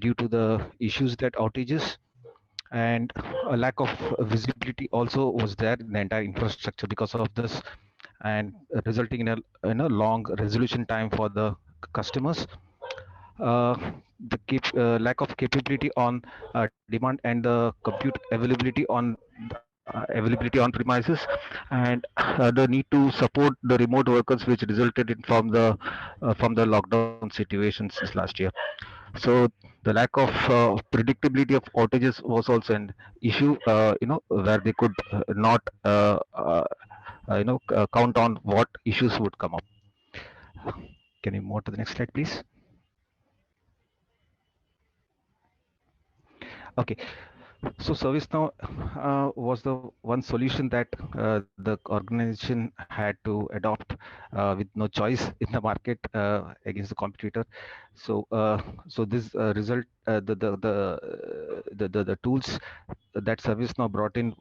due to the issues, that outages, and a lack of visibility also was there in the entire infrastructure because of this, and resulting in a long resolution time for the customers. The lack of capability on demand and the compute availability on premises, and the need to support the remote workers, which resulted in from the lockdown situation since last year. So the lack of predictability of outages was also an issue, where they could not count on what issues would come up. Can you move to the next slide, please? Okay, so ServiceNow was the one solution that the organization had to adopt with no choice in the market against the competitor. So, so this result, the tools that ServiceNow brought in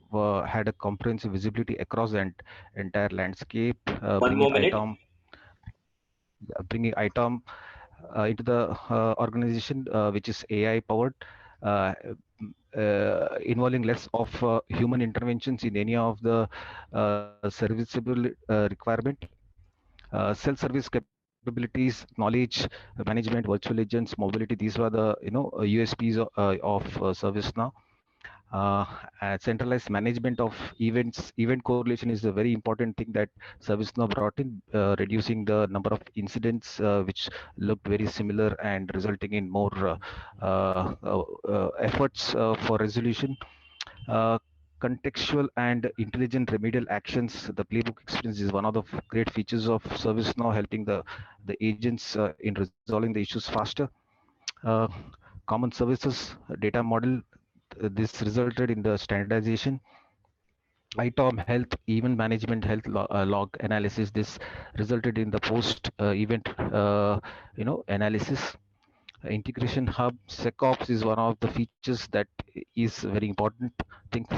had a comprehensive visibility across the entire landscape, bringing ITOM into the organization, which is AI powered. Involving less of human interventions in any of the serviceable requirement, self-service capabilities, knowledge management, virtual agents, mobility. These were the USPs of ServiceNow. Centralized management of events. Event correlation is a very important thing that ServiceNow brought in, reducing the number of incidents which looked very similar and resulting in more efforts for resolution. Contextual and intelligent remedial actions. The playbook experience is one of the great features of ServiceNow, helping the agents in resolving the issues faster. Common services data model. This resulted in the standardization. ITOM health, event management, health log analysis. This resulted in the post event analysis. Integration hub. SecOps is one of the features that is very important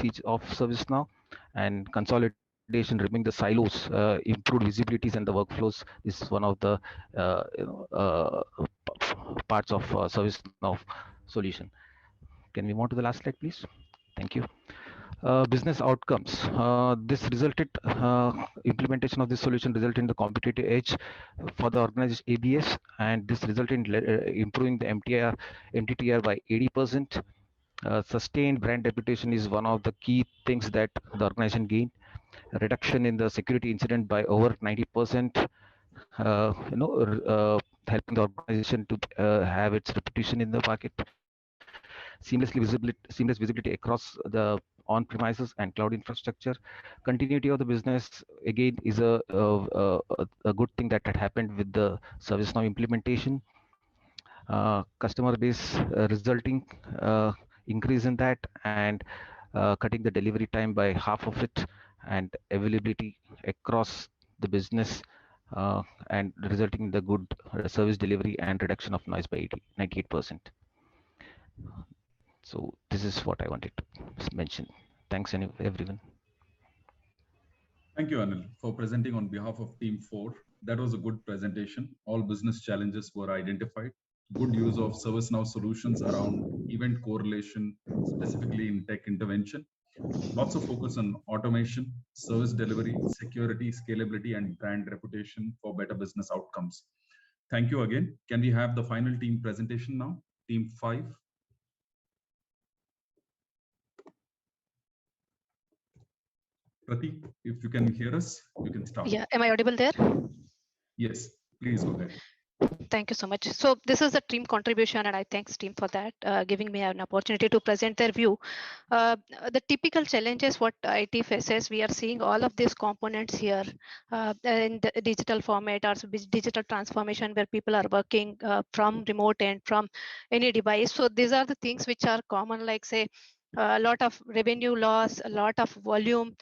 feature of ServiceNow, and consolidation, removing the silos, improved visibilities and the workflows is one of the parts of ServiceNow solution. Can we move to the last slide, please? Thank you. Business outcomes. This resulted, implementation of this solution resulted in the competitive edge for the organization ABS, and this resulted in improving the MTTR by 80%. Sustained brand reputation is one of the key things that the organization gained. A reduction in the security incident by over 90%. Helping the organization to have its reputation in the market. Seamless visibility across the on-premises and cloud infrastructure. Continuity of the business again is a good thing that had happened with the ServiceNow implementation. Customer base resulting increase in that, and cutting the delivery time by half of it, and availability across the business, and resulting in the good service delivery and reduction of noise by 98%. So this is what I wanted to mention. Thanks everyone. Thank you, Anil, for presenting on behalf of Team 4. That was a good presentation. All business challenges were identified. Good use of ServiceNow solutions around event correlation, specifically in tech intervention. Lots of focus on automation, service delivery, security, scalability, and brand reputation for better business outcomes. Thank you again. Can we have the final team presentation now? Team 5. Pratik, if you can hear us, you can start. Yeah, am I audible there? Yes, please go ahead. Thank you so much. So this is a team contribution, and I thanks team for that, giving me an opportunity to present their view. The typical challenges what IT faces, we are seeing all of these components here in the digital format or digital transformation where people are working from remote and from any device. So these are the things which are common, like say a lot of revenue loss, a lot of volume,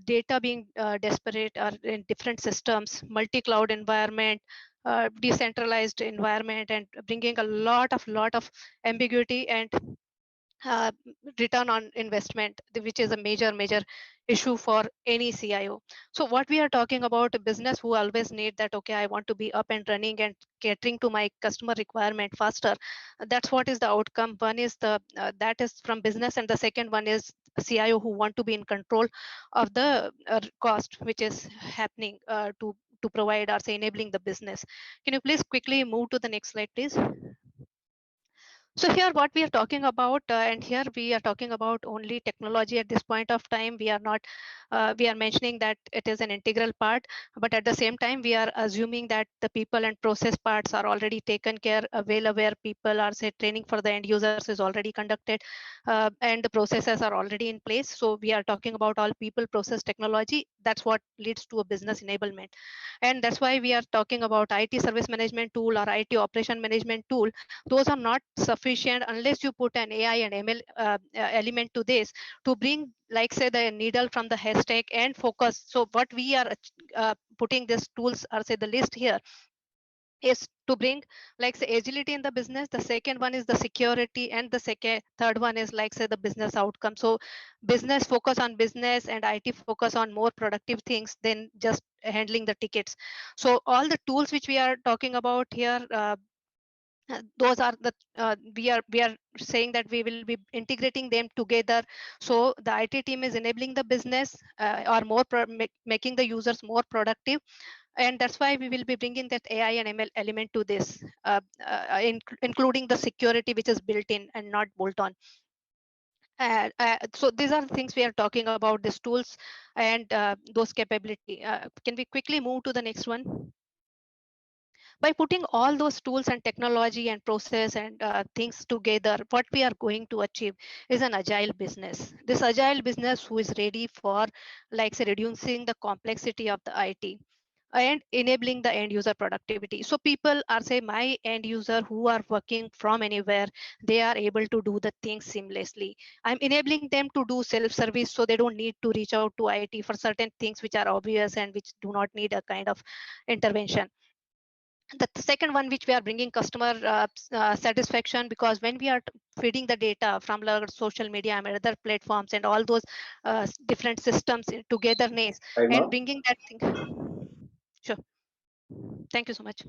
data being disparate or in different systems, multi-cloud environment, decentralized environment, and bringing a lot of ambiguity and return on investment, which is a major issue for any CIO. So what we are talking about, a business who always need that, okay, I want to be up and running and catering to my customer requirement faster. That's what is the outcome. One is the that is from business, and the second one is CIO who want to be in control of the cost which is happening to provide or say enabling the business. Can you please quickly move to the next slide, please? So here what we are talking about, and here we are talking about only technology at this point of time. We are not, we are mentioning that it is an integral part, but at the same time, we are assuming that the people and process parts are already taken care, well aware people are say training for the end users is already conducted, and the processes are already in place. So we are talking about all people, process, technology. That's what leads to a business enablement. And that's why we are talking about IT service management tool or IT operation management tool. Those are not sufficient unless you put an AI and ML element to this to bring, like say, the needle from the haystack and focus. So what we are putting these tools, or say the list here, is to bring, like say, agility in the business. The second one is the security, and the third one is, like say, the business outcome. So business focus on business and IT focus on more productive things than just handling the tickets. So all the tools which we are talking about here, those are the we are saying that we will be integrating them together. So the IT team is enabling the business or more making the users more productive, and that's why we will be bringing that AI and ML element to this, including the security which is built in and not bolt on. So these are the things we are talking about, these tools and those capability. Can we quickly move to the next one? By putting all those tools and technology and process and things together, what we are going to achieve is an agile business. This agile business who is ready for, like say, reducing the complexity of the IT and enabling the end user productivity. So people are say my end user who are working from anywhere, they are able to do the things seamlessly. I'm enabling them to do self-service, so they don't need to reach out to IT for certain things which are obvious and which do not need a kind of intervention. The second one, which we are bringing customer satisfaction, because when we are feeding the data from social media and other platforms and all those different systems in togetherness and bringing that thing. Sure. Thank you so much.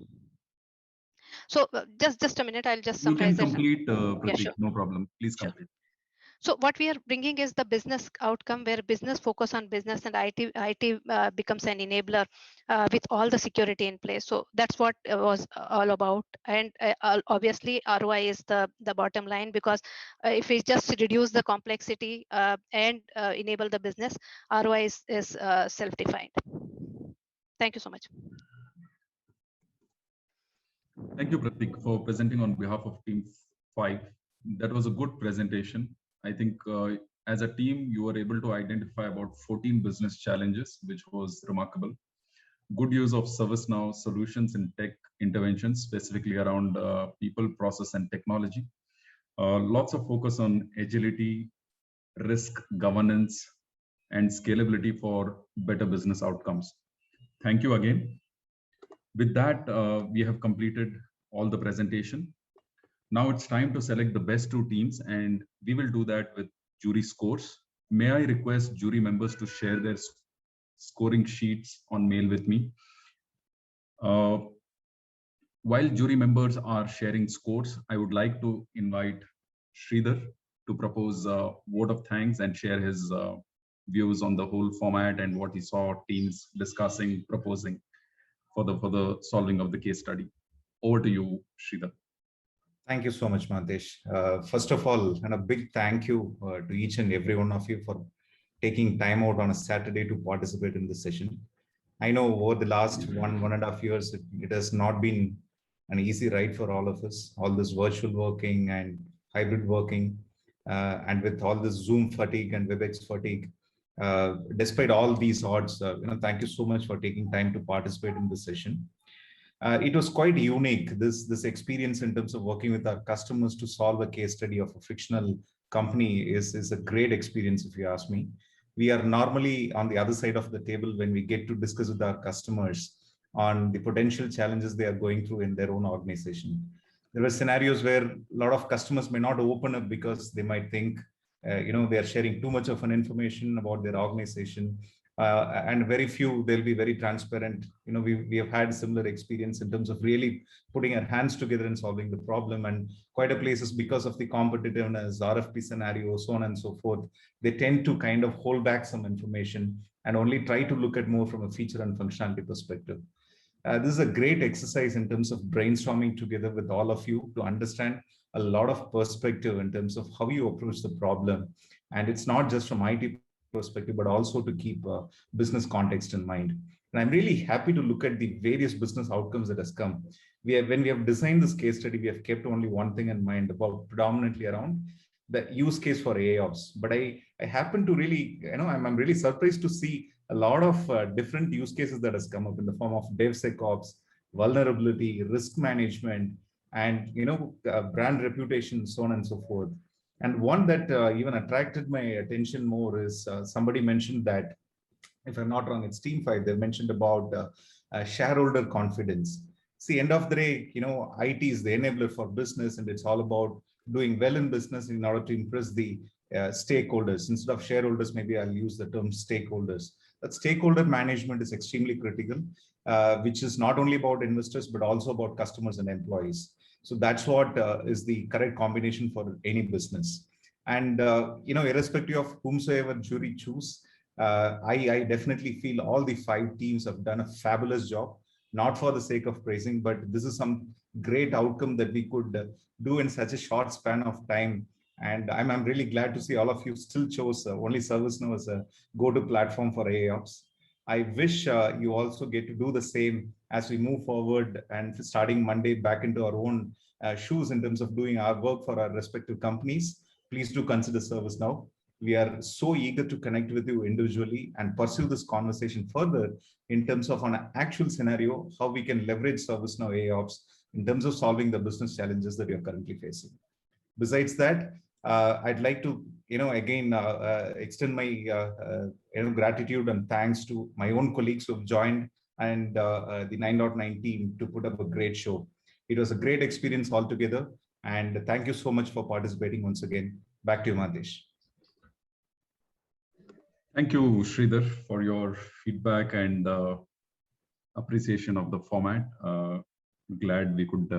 So just a minute, I'll just summarize. You can complete, Pratik, yeah, sure. No problem. Please Sure. complete. So what we are bringing is the business outcome, where business focus on business and IT becomes an enabler with all the security in place. So that's what it was all about. And obviously ROI is the bottom line, because if we just reduce the complexity and enable the business, ROI is self-defined. Thank you so much. Thank you, Pratik, for presenting on behalf of Team 5. That was a good presentation. I think as a team, you were able to identify about 14 business challenges, which was remarkable. Good use of ServiceNow solutions in tech interventions, specifically around people, process, and technology. Lots of focus on agility, risk governance, and scalability for better business outcomes. Thank you again. With that, we have completed all the presentation. Now it's time to select the best 2 teams, and we will do that with jury scores. May I request jury members to share their scoring sheets on mail with me? While jury members are sharing scores, I would like to invite Sridhar to propose a vote of thanks and share his views on the whole format and what he saw teams discussing, proposing for the solving of the case study. Over to you, Sridhar. Thank you so much, Mantesh. First of all, and a big thank you to each and every one of you for taking time out on a Saturday to participate in this session. I know over the last 1.5 years, it has not been an easy ride for all of us, all this virtual working and hybrid working, and with all this Zoom fatigue and WebEx fatigue. Despite all these odds, thank you so much for taking time to participate in this session. It was quite unique, this experience in terms of working with our customers to solve a case study of a fictional company is a great experience, if you ask me. We are normally on the other side of the table when we get to discuss with our customers on the potential challenges they are going through in their own organization. There were scenarios where a lot of customers may not open up because they might think, they are sharing too much of an information about their organization. And very few, they'll be very transparent. We have had similar experience in terms of really putting our hands together and solving the problem. And quite a places, because of the competitiveness, RFP scenarios, so on and so forth, they tend to kind of hold back some information and only try to look at more from a feature and functionality perspective. This is a great exercise in terms of brainstorming together with all of you to understand a lot of perspective in terms of how you approach the problem. And it's not just from IT perspective, but also to keep business context in mind. And I'm really happy to look at the various business outcomes that has come. When we have designed this case study, we have kept only one thing in mind, about predominantly around the use case for AIOps. But I happen to really, I'm really surprised to see a lot of different use cases that has come up in the form of DevSecOps, vulnerability, risk management, and brand reputation, so on and so forth. And one that even attracted my attention more is somebody mentioned that, if I'm not wrong, it's Team5, they mentioned about shareholder confidence. See, end of the day, IT is the enabler for business, and it's all about doing well in business in order to impress the stakeholders. Instead of shareholders, maybe I'll use the term stakeholders. That stakeholder management is extremely critical, which is not only about investors, but also about customers and employees. So that's what is the correct combination for any business. And, irrespective of whomsoever jury choose, I definitely feel all the 5 teams have done a fabulous job, not for the sake of praising, but this is some great outcome that we could do in such a short span of time. And I'm really glad to see all of you still chose only ServiceNow as a go-to platform for AIOps. I wish you also get to do the same as we move forward and starting Monday back into our own shoes in terms of doing our work for our respective companies. Please do consider ServiceNow. We are so eager to connect with you individually and pursue this conversation further in terms of an actual scenario, how we can leverage ServiceNow AIOps in terms of solving the business challenges that you're currently facing. Besides that, I'd like to, again, extend my gratitude and thanks to my own colleagues who have joined and the 9.9 team to put up a great show. It was a great experience altogether. And thank you so much for participating once again. Back to you, Mantesh. Thank you, Sridhar, for your feedback and appreciation of the format. Glad we could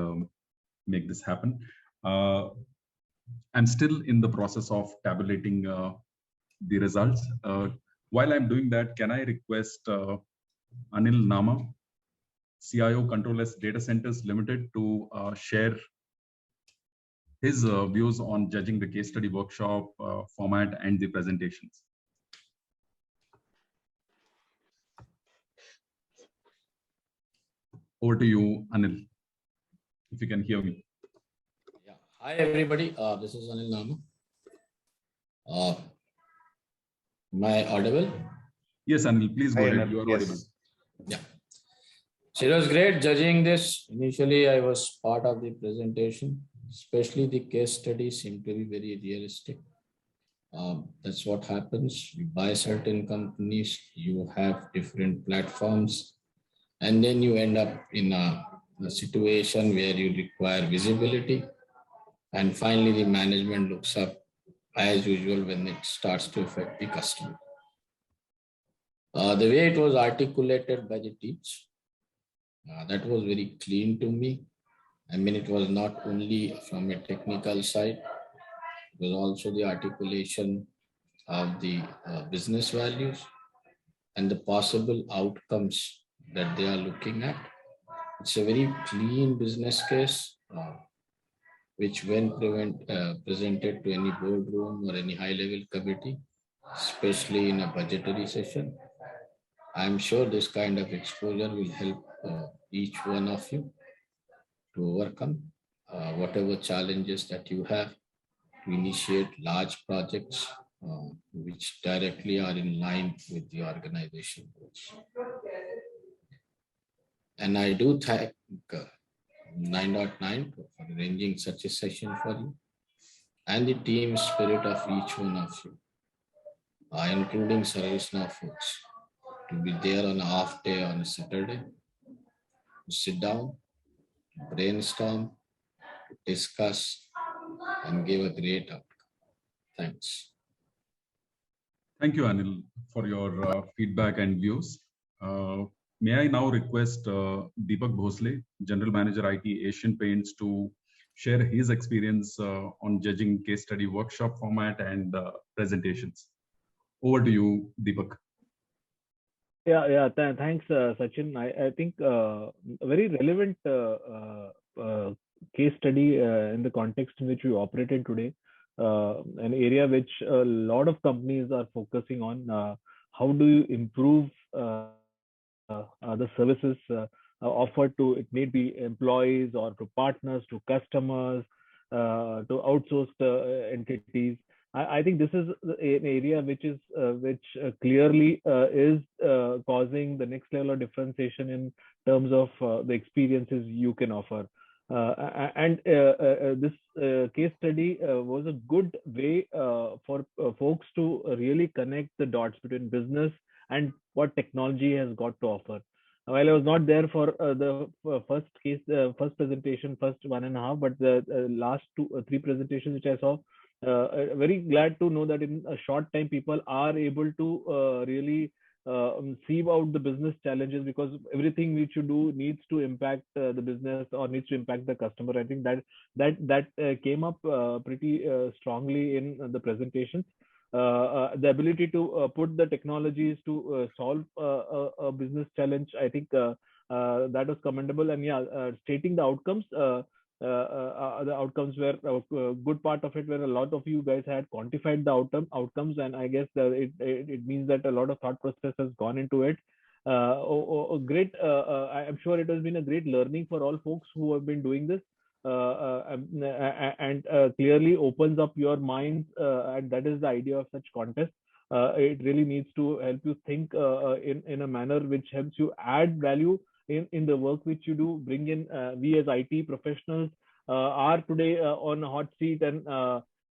make this happen. I'm still in the process of tabulating the results. While I'm doing that, can I request Anil Nama, CIO Control-S Data Centers Limited, to share his views on judging the case study workshop format and the presentations. Over to you, Anil, if you can hear me. Yeah. Hi, everybody. This is Anil Nama. Am I audible? Yes, Anil, please go ahead. You are audible. Yeah. So it was great judging this. Initially, I was part of the presentation. especially the case studies seem to be very realistic. That's what happens. You buy certain companies, you have different platforms, and then you end up in a situation where you require visibility. And finally, the management looks up as usual when it starts to affect the customer. The way it was articulated by the teams, that was very clean to me. I mean, it was not only from a technical side, it was also the articulation of the business values and the possible outcomes that they are looking at. It's a very clean business case, which when presented to any boardroom or any high-level committee, especially in a budgetary session, I'm sure this kind of exposure will help each one of you to overcome whatever challenges that you have to initiate large projects which directly are in line with the organization goals. And I do thank 9.9 for arranging such a session for you and the team spirit of each one of you, including ServiceNow folks, to be there on a half day on a Saturday, to sit down, brainstorm, discuss, and give a great outcome. Thanks. Thank you, Anil, for your feedback and views. May I now request Deepak Bhosle, General Manager IT Asian Paints, to share his experience on judging case study workshop format and presentations. Over to you, Deepak. Thanks, Sachin. I think a very relevant case study in the context in which we operated today, an area which a lot of companies are focusing on. How do you improve the services offered to, it may be employees or to partners, to customers, to outsourced entities. I think this is an area which clearly is causing the next level of differentiation in terms of the experiences you can offer. This case study was a good way for folks to really connect the dots between business and what technology has got to offer. While I was not there for the first presentation, first 1.5, but the last 3 presentations which I saw, very glad to know that in a short time people are able to really sieve out the business challenges, because everything which you do needs to impact the business or needs to impact the customer. I think that came up pretty strongly in the presentations. The ability to put the technologies to solve a business challenge, I think that was commendable. And stating the outcomes. The outcomes were a good part of it, where a lot of you guys had quantified the outcomes, and I guess it means that a lot of thought process has gone into it. Great. I'm sure it has been a great learning for all folks who have been doing this, and clearly opens up your minds, and that is the idea of such contests. It really needs to help you think in a manner which helps you add value in the work which you do. Bring in, we as IT professionals are today on a hot seat, and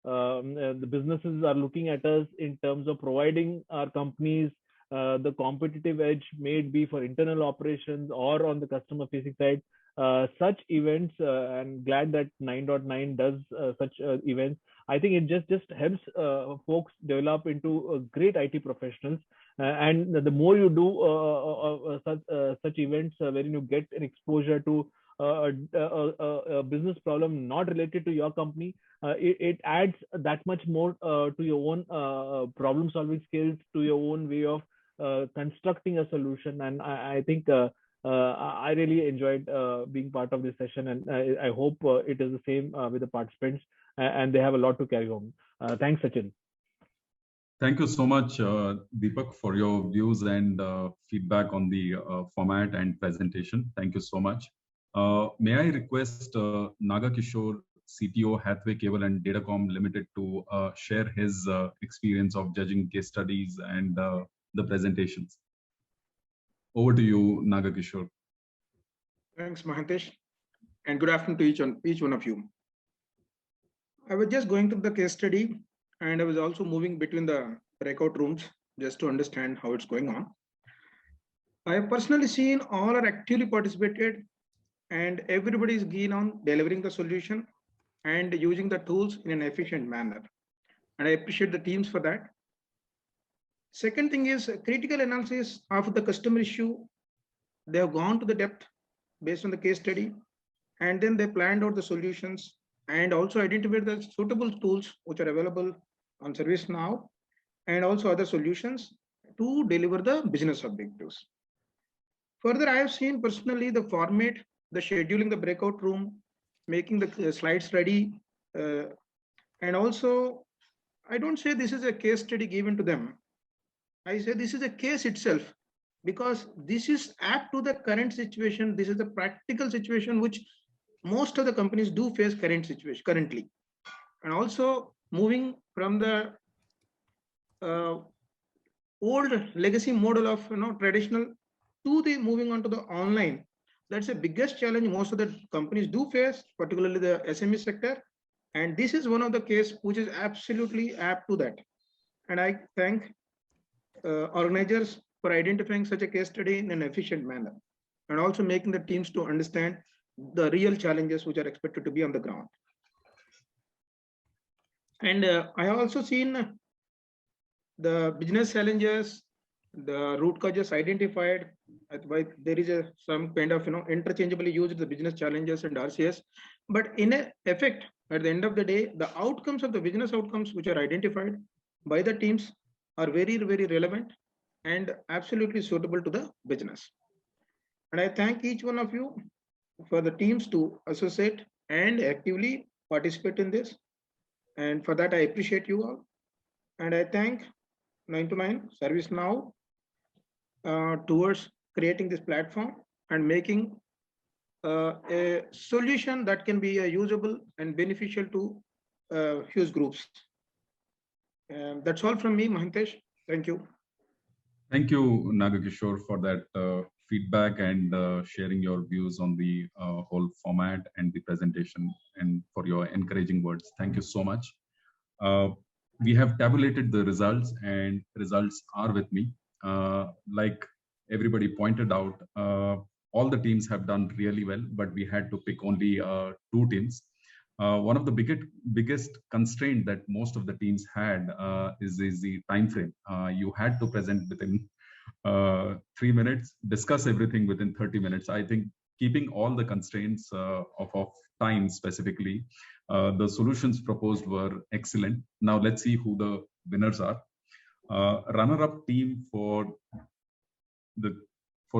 the businesses are looking at us in terms of providing our companies the competitive edge, may it be for internal operations or on the customer facing side. Such events, and glad that 9.9 does such events. I think it just helps folks develop into great IT professionals. And the more you do such events wherein you get an exposure to a business problem not related to your company, it adds that much more to your own problem solving skills, to your own way of constructing a solution. And I think I really enjoyed being part of this session, and I hope it is the same with the participants, and they have a lot to carry home. Thanks, Sachin. Thank you so much, Deepak, for your views and feedback on the format and presentation. Thank you so much. May I request Naga Kishore, CTO, Hathway Cable and Datacom Limited, to share his experience of judging case studies and the presentations. Over to you, Naga Kishore. Thanks, Mahantesh, and good afternoon to each one of you. I was just going through the case study, and I was also moving between the breakout rooms just to understand how it's going on. I have personally seen all are actively participated, and everybody is keen on delivering the solution and using the tools in an efficient manner. And I appreciate the teams for that. Second thing is critical analysis of the customer issue. They have gone to the depth based on the case study, and then they planned out the solutions and also identified the suitable tools which are available on ServiceNow and also other solutions to deliver the business objectives. Further, I have seen personally the format, the scheduling the breakout room, making the slides ready, and also I don't say this is a case study given to them. I say this is a case itself, because this is apt to the current situation. This is a practical situation which most of the companies do face currently. And also moving from the old legacy model of traditional to the moving on to the online. That's the biggest challenge most of the companies do face, particularly the SME sector. And this is one of the case which is absolutely apt to that. And I thank organizers for identifying such a case study in an efficient manner and also making the teams to understand the real challenges which are expected to be on the ground. And I have also seen the business challenges, the root causes identified. There is some kind of interchangeably used the business challenges and RCS, but in effect, at the end of the day, the outcomes of the business outcomes which are identified by the teams are very, very relevant and absolutely suitable to the business. And I thank each one of you for the teams to associate and actively participate in this. And for that, I appreciate you all. And I thank 9to9 ServiceNow towards creating this platform and making a solution that can be usable and beneficial to huge groups. That's all from me, Mahantesh. Thank you. Thank you, Nagakishore, for that feedback and sharing your views on the whole format and the presentation, and for your encouraging words. Thank you so much. We have tabulated the results, and results are with me. Like everybody pointed out, all the teams have done really well, but we had to pick only 2 teams. One of the biggest constraint that most of the teams had is the time frame. You had to present within 3 minutes, discuss everything within 30 minutes. I think keeping all the constraints of time specifically, the solutions proposed were excellent. Now let's see who the winners are. Runner-up team for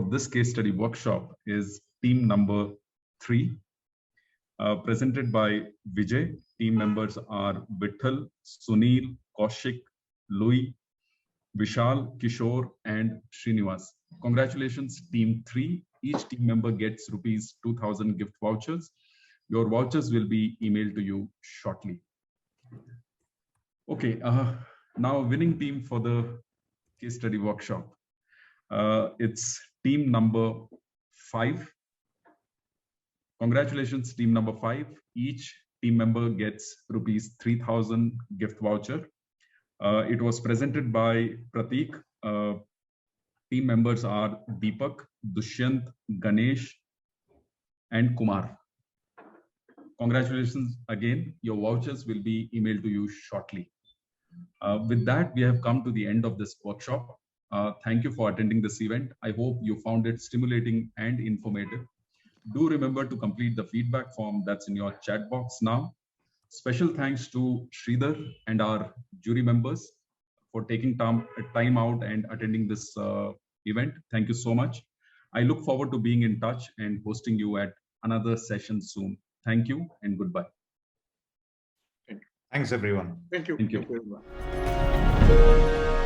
this case study workshop is team number 3. Presented by Vijay. Team members are Vittal, Sunil, Kaushik, Louis, Vishal, Kishore, and Srinivas. Congratulations, team 3. Each team member gets rupees 2,000 gift vouchers. Your vouchers will be emailed to you shortly. Okay, now winning team for the case study workshop. It's team number 5. Congratulations, team number 5. Each team member gets rupees 3,000 gift voucher. It was presented by Prateek. Team members are Deepak, Dushyant, Ganesh, and Kumar. Congratulations again. Your vouchers will be emailed to you shortly. With that, we have come to the end of this workshop. Thank you for attending this event. I hope you found it stimulating and informative. Do remember to complete the feedback form that's in your chat box now. Special thanks to Sridhar and our jury members for taking time out and attending this event. Thank you so much. I look forward to being in touch and hosting you at another session soon. Thank you and goodbye. Thanks, everyone. Thank you. Thank you. Thank you, everyone.